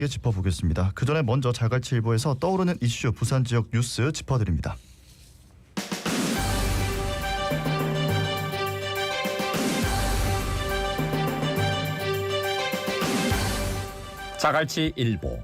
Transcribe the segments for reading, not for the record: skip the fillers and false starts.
짚어보겠습니다. 그 전에 먼저 자갈치일보에서 떠오르는 이슈 부산 지역 뉴스 짚어드립니다. 자갈치일보.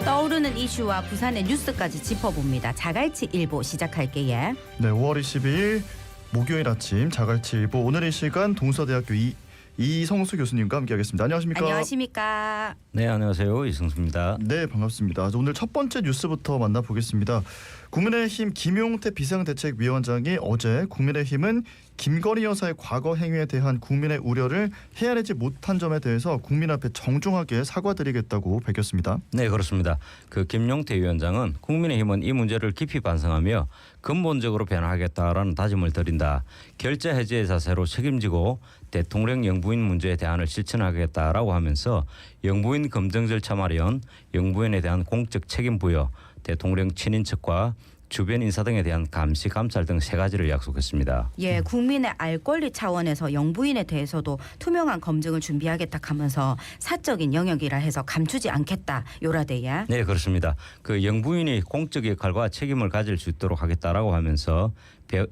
떠오르는 이슈와 부산의 뉴스까지 짚어봅니다. 자갈치일보 시작할게요. 네, 5월 22일 목요일 아침 자갈치일보 오늘 이 시간 동서대학교 이성수 교수님과 함께하겠습니다. 안녕하십니까? 안녕하십니까? 네, 안녕하세요. 이승수입니다. 네, 반갑습니다. 오늘 첫 번째 뉴스부터 만나보겠습니다. 국민의힘 김용태 비상대책위원장이 어제 국민의힘은 김건희 여사의 과거 행위에 대한 국민의 우려를 헤아리지 못한 점에 대해서 국민 앞에 정중하게 사과드리겠다고 밝혔습니다. 네, 그렇습니다. 김용태 위원장은 국민의힘은 이 문제를 깊이 반성하며 근본적으로 변화하겠다라는 다짐을 드린다. 결재 해지의 자세로 책임지고 대통령 영부인 문제에 대안을 실천하겠다라고 하면서 영부인 검증 절차 마련, 영부인에 대한 공적 책임 부여, 대통령 친인척과 주변 인사 등에 대한 감시 감찰 등 세 가지를 약속했습니다. 예, 국민의 알 권리 차원에서 영부인에 대해서도 투명한 검증을 준비하겠다 하면서 사적인 영역이라 해서 감추지 않겠다 요라대야. 네, 그렇습니다. 영부인이 공적 역할과 책임을 가질 수 있도록 하겠다라고 하면서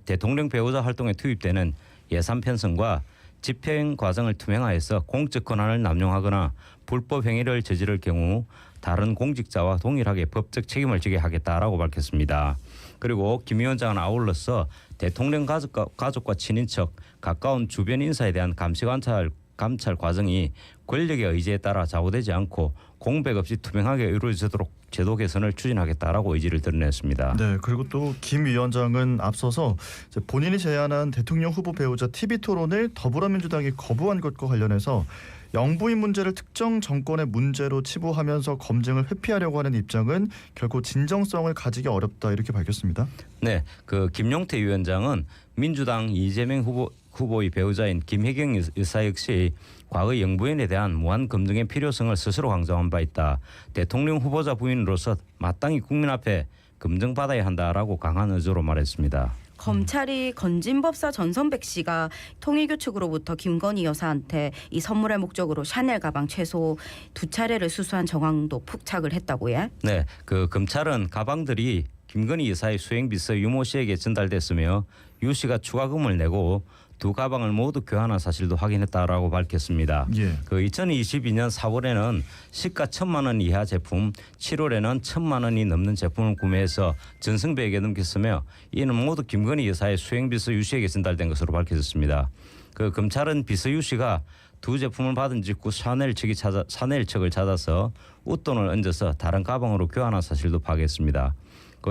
대통령 배우자 활동에 투입되는 예산 편성과 집행 과정을 투명화해서 공적 권한을 남용하거나 불법 행위를 저지를 경우 다른 공직자와 동일하게 법적 책임을 지게 하겠다라고 밝혔습니다. 그리고 김 위원장은 아울러서 대통령 가족과 친인척, 가까운 주변 인사에 대한 감시 감찰 과정이 권력의 의지에 따라 좌우되지 않고 공백 없이 투명하게 이루어지도록 제도 개선을 추진하겠다라고 의지를 드러냈습니다. 네, 그리고 또 김 위원장은 앞서서 본인이 제안한 대통령 후보 배우자 TV 토론을 더불어민주당이 거부한 것과 관련해서 영부인 문제를 특정 정권의 문제로 치부하면서 검증을 회피하려고 하는 입장은 결코 진정성을 가지기 어렵다 이렇게 밝혔습니다. 네, 김용태 위원장은 민주당 이재명 후보의 배우자인 김혜경 여사 역시 과거 영부인에 대한 무한 검증의 필요성을 스스로 강조한 바 있다. 대통령 후보자 부인으로서 마땅히 국민 앞에 검증받아야 한다라고 강한 의조로 말했습니다. 검찰이 건진법사 전선백 씨가 통일교 측으로부터 김건희 여사한테 이 선물할 목적으로 샤넬 가방 최소 2차례를 수수한 정황도 포착을 했다고요? 네, 검찰은 가방들이 김건희 여사의 수행비서 유모 씨에게 전달됐으며 유 씨가 추가금을 내고 두 가방을 모두 교환한 사실도 확인했다라고 밝혔습니다. 예. 2022년 4월에는 시가 1,000만 원 이하 제품, 7월에는 1,000만 원이 넘는 제품을 구매해서 전승배에게 넘겼으며 이는 모두 김건희 여사의 수행비서 유 씨에게 전달된 것으로 밝혀졌습니다. 검찰은 비서 유 씨가 두 제품을 받은 직후 샤넬 측을 찾아서 웃돈을 얹어서 다른 가방으로 교환한 사실도 파악했습니다.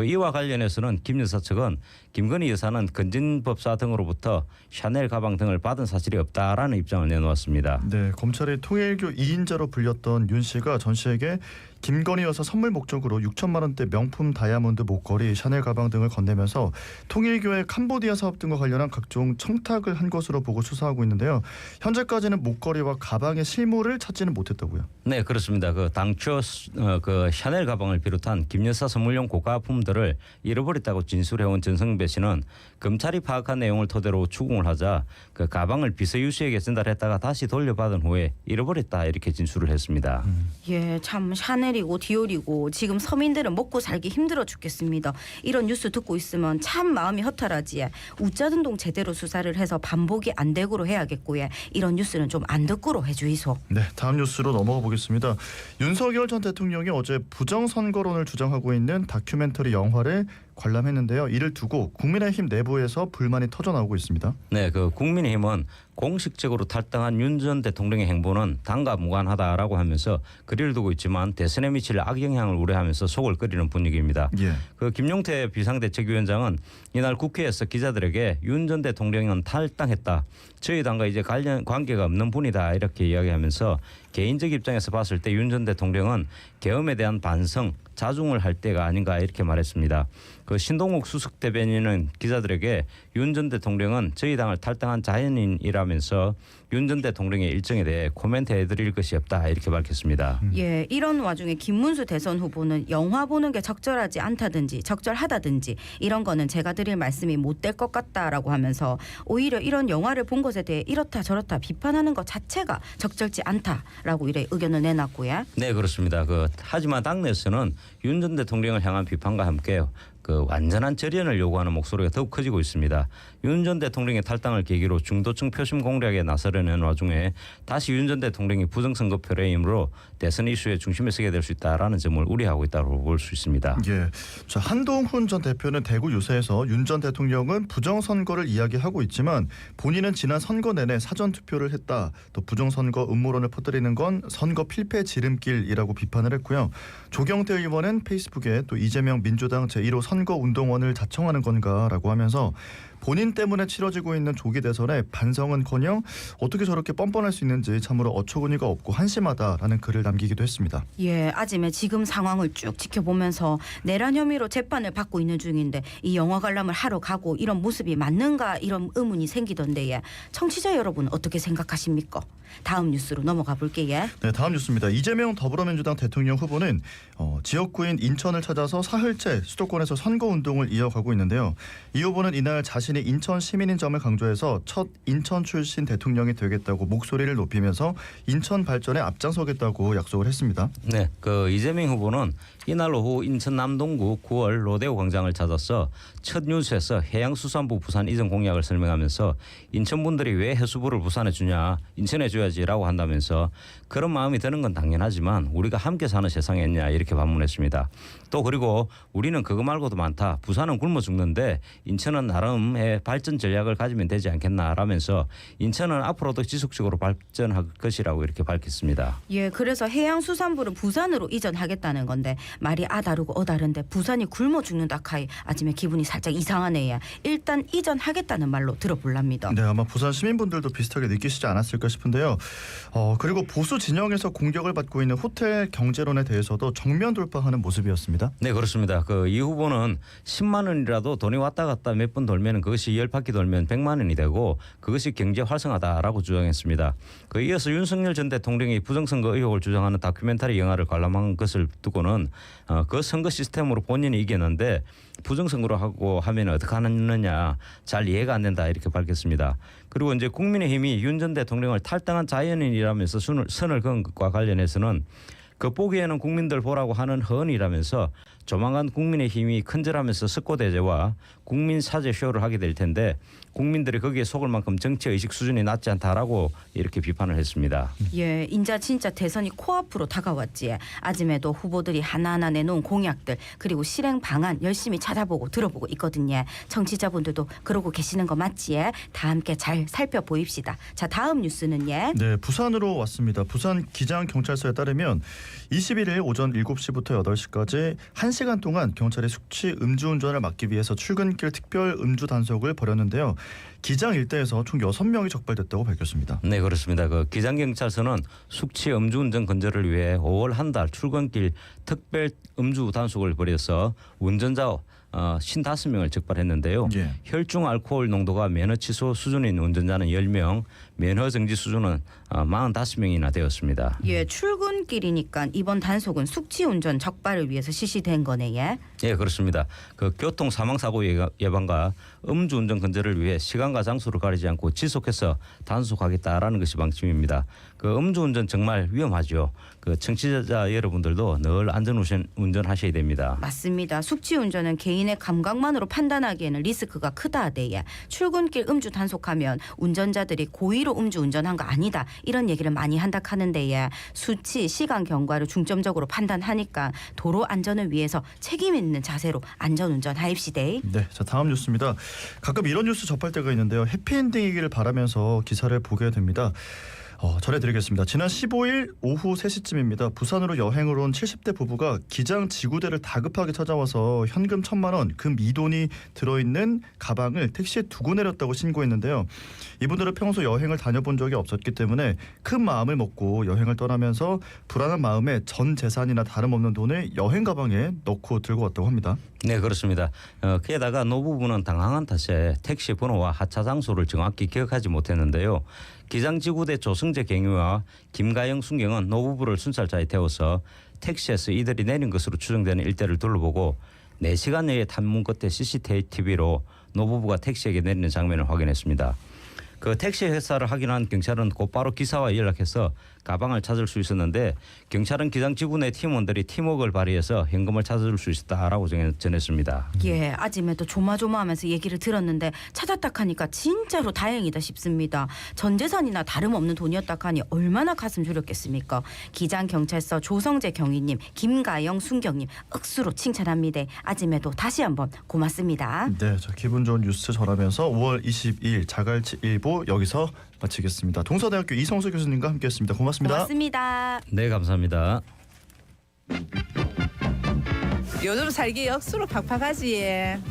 이와 관련해서는 김 여사 측은 김건희 여사는 건진법사 등으로부터 샤넬 가방 등을 받은 사실이 없다라는 입장을 내놓았습니다. 네, 검찰이 통일교 2인자로 불렸던 윤 씨가 전 씨에게 김건희 여사 선물 목적으로 6천만 원대 명품 다이아몬드 목걸이, 샤넬 가방 등을 건네면서 통일교의 캄보디아 사업 등과 관련한 각종 청탁을 한 것으로 보고 수사하고 있는데요. 현재까지는 목걸이와 가방의 실물을 찾지는 못했다고요. 네, 그렇습니다. 당초 샤넬 가방을 비롯한 김 여사 선물용 고가품들을 잃어버렸다고 진술해온 전승배 씨는 검찰이 파악한 내용을 토대로 추궁을 하자 가방을 비서 유 씨에게 전달했다가 다시 돌려받은 후에 잃어버렸다 이렇게 진술을 했습니다. 예, 참 샤넬이고 디올이고 지금 서민들은 먹고 살기 힘들어 죽겠습니다. 이런 뉴스 듣고 있으면 참 마음이 허탈하지. 우짜등동 제대로 수사를 해서 반복이 안 되고로 해야겠고요. 이런 뉴스는 좀 안 듣고로 해주이소. 네, 다음 뉴스로 넘어가 보겠습니다. 윤석열 전 대통령이 어제 부정선거론을 주장하고 있는 다큐멘터리 영화를 관람했는데요. 이를 두고 국민의힘 내부에서 불만이 터져나오고 있습니다. 네, 국민의힘은 공식적으로 탈당한 윤 전 대통령의 행보는 당과 무관하다라고 하면서 거리를 두고 있지만 대선에 미칠 악영향을 우려하면서 속을 끓이는 분위기입니다. 예. 김용태 비상대책위원장은 이날 국회에서 기자들에게 윤 전 대통령은 탈당했다. 저희 당과 이제 관계가 없는 분이다 이렇게 이야기하면서 개인적 입장에서 봤을 때 윤 전 대통령은 계엄에 대한 반성, 자중을 할 때가 아닌가 이렇게 말했습니다. 그 신동욱 수석 대변인은 기자들에게 윤 전 대통령은 저희 당을 탈당한 자연인이라면서 윤 전 대통령의 일정에 대해 코멘트해드릴 것이 없다 이렇게 밝혔습니다. 예, 이런 와중에 김문수 대선 후보는 영화 보는 게 적절하지 않다든지 적절하다든지 이런 거는 제가 드릴 말씀이 못 될 것 같다라고 하면서 오히려 이런 영화를 본 것에 대해 이렇다 저렇다 비판하는 것 자체가 적절치 않다라고 이래 의견을 내놨고요. 네, 그렇습니다. 하지만 당내에서는 윤 전 대통령을 향한 비판과 함께 완전한 절연을 요구하는 목소리가 더욱 커지고 있습니다. 윤 전 대통령의 탈당을 계기로 중도층 표심 공략에 나서려는 와중에 다시 윤 전 대통령이 부정선거 프레임으로 대선 이슈의 중심에 서게 될 수 있다라는 점을 우려하고 있다고 볼 수 있습니다. 예, 자, 한동훈 전 대표는 대구 유세에서 윤 전 대통령은 부정선거를 이야기하고 있지만 본인은 지난 선거 내내 사전 투표를 했다. 또 부정선거 음모론을 퍼뜨리는 건 선거 필패 지름길이라고 비판을 했고요. 조경태 의원은 페이스북에 또 이재명 민주당 제1호 선거운동원을 자청하는 건가라고 하면서 본인 때문에 치러지고 있는 조기 대선에 반성은커녕 어떻게 저렇게 뻔뻔할 수 있는지 참으로 어처구니가 없고 한심하다라는 글을 남기기도 했습니다. 예, 아침에 지금 상황을 쭉 지켜보면서 내란 혐의로 재판을 받고 있는 중인데 이 영화 관람을 하러 가고 이런 모습이 맞는가 이런 의문이 생기던데 예. 청취자 여러분 어떻게 생각하십니까? 다음 뉴스로 넘어가 볼게요. 네, 다음 뉴스입니다. 이재명 더불어민주당 대통령 후보는 지역구인 인천을 찾아서 사흘째 수도권에서 선거운동을 이어가고 있는데요. 이 후보는 이날 자신이 인천 시민인 점을 강조해서 첫 인천 출신 대통령이 되겠다고 목소리를 높이면서 인천 발전에 앞장서겠다고 약속을 했습니다. 네, 이재명 후보는 이날 오후 인천 남동구 9월 로데오 광장을 찾아서 첫 뉴스에서 해양수산부 부산 이전 공약을 설명하면서 인천 분들이 왜 해수부를 부산에 주냐, 인천에 줘야지라고 한다면서 그런 마음이 드는 건 당연하지만 우리가 함께 사는 세상이었냐 이렇게 반문했습니다. 또 그리고 우리는 그거 말고도 많다. 부산은 굶어 죽는데 인천은 나름의 발전 전략을 가지면 되지 않겠나라면서 인천은 앞으로도 지속적으로 발전할 것이라고 이렇게 밝혔습니다. 예, 그래서 해양수산부를 부산으로 이전하겠다는 건데 말이 다르고 다른데 부산이 굶어 죽는다 카이 아침에 기분이 살짝 이상하네요. 일단 이전하겠다는 말로 들어볼랍니다. 네, 아마 부산 시민분들도 비슷하게 느끼시지 않았을까 싶은데요. 그리고 보수 진영에서 공격을 받고 있는 호텔 경제론에 대해서도 정면 돌파하는 모습이었습니다. 네, 그렇습니다. 이 후보는 10만 원이라도 돈이 왔다 갔다 몇 번 돌면 그것이 10바퀴 돌면 100만 원이 되고 그것이 경제 활성화다라고 주장했습니다. 이어서 윤석열 전 대통령이 부정선거 의혹을 주장하는 다큐멘터리 영화를 관람한 것을 두고는 그 선거 시스템으로 본인이 이겼는데 부정선거로 하고 하면 어떻게 하느냐 잘 이해가 안 된다 이렇게 밝혔습니다. 그리고 이제 국민의힘이 윤 전 대통령을 탈당한 자연인이라면서 선을 그은 것과 관련해서는 보기에는 국민들 보라고 하는 헌이라면서 조만간 국민의힘이 큰절하면서 석고대제와 국민사죄쇼를 하게 될 텐데 국민들이 거기에 속을 만큼 정치의식 수준이 낮지 않다라고 이렇게 비판을 했습니다. 예, 인자 진짜 대선이 코앞으로 다가왔지. 아침에도 후보들이 하나하나 내놓은 공약들 그리고 실행 방안 열심히 찾아보고 들어보고 있거든요. 청취자분들도 그러고 계시는 거 맞지? 다 함께 잘 살펴보입시다. 자, 다음 뉴스는 예. 네, 부산으로 왔습니다. 부산 기장경찰서에 따르면 21일 오전 7시부터 8시까지 1시간 동안 경찰이 숙취 음주운전을 막기 위해서 출근길 특별 음주 단속을 벌였는데요. 기장 일대에서 총 6명이 적발됐다고 밝혔습니다. 네, 그렇습니다. 기장경찰서는 숙취 음주운전 근절을 위해 5월 한 달 출근길 특별 음주 단속을 벌여서 운전자 55명을 적발했는데요. 예. 혈중 알코올 농도가 면허 취소 수준인 운전자는 10명, 면허 정지 수준은 45명이나 되었습니다. 예, 출근길이니까 이번 단속은 숙취운전 적발을 위해서 실시된 거네. 예. 예, 그렇습니다. 교통 사망 사고 예방과 음주운전 근절을 위해 시간과 장소를 가리지 않고 지속해서 단속하겠다라는 것이 방침입니다. 음주운전 정말 위험하죠. 청취자 여러분들도 늘 안전운전하셔야 됩니다. 맞습니다. 숙취운전은 개인의 감각만으로 판단하기에는 리스크가 크다대요. 출근길 음주 단속하면 운전자들이 고의로 음주운전한 거 아니다 이런 얘기를 많이 한다 하는데요. 수치, 시간 경과를 중점적으로 판단하니까 도로 안전을 위해서 책임 있는 자세로 안전운전하입시다. 네, 자 다음 뉴스입니다. 가끔 이런 뉴스 접할 때가 있는데요. 해피엔딩이기를 바라면서 기사를 보게 됩니다. 전해드리겠습니다. 지난 15일 오후 3시쯤입니다. 부산으로 여행을 온 70대 부부가 기장 지구대를 다급하게 찾아와서 현금 1,000만 원, 금 2돈이 들어있는 가방을 택시에 두고 내렸다고 신고했는데요. 이분들은 평소 여행을 다녀본 적이 없었기 때문에 큰 마음을 먹고 여행을 떠나면서 불안한 마음에 전 재산이나 다름없는 돈을 여행 가방에 넣고 들고 왔다고 합니다. 네, 그렇습니다. 게다가 노부부는 당황한 탓에 택시 번호와 하차 장소를 정확히 기억하지 못했는데요. 기장지구대 조승재 경위와 김가영 순경은 노부부를 순찰차에 태워서 택시에서 이들이 내린 것으로 추정되는 일대를 둘러보고 4시간여의 탐문 끝에 CCTV로 노부부가 택시에게 내리는 장면을 확인했습니다. 그 택시 회사를 확인한 경찰은 곧바로 기사와 연락해서 가방을 찾을 수 있었는데 경찰은 기장지구 내 팀원들이 팀워크를 발휘해서 현금을 찾을 수 있었다라고 전했습니다. 예, 아침에도 조마조마하면서 얘기를 들었는데 찾았다 하니까 진짜로 다행이다 싶습니다. 전 재산이나 다름없는 돈이었다 하니 얼마나 가슴 졸였겠습니까. 기장경찰서 조성재 경위님, 김가영 순경님 억수로 칭찬합니다. 아침에도 다시 한번 고맙습니다. 네, 저 기분 좋은 뉴스 전하면서 5월 22일 자갈치 일보 여기서 마치겠습니다. 동서대학교 이성수 교수님과 함께했습니다. 고맙습니다. 고맙습니다. 네, 감사합니다. 요즘 살기 억수로 팍팍하지.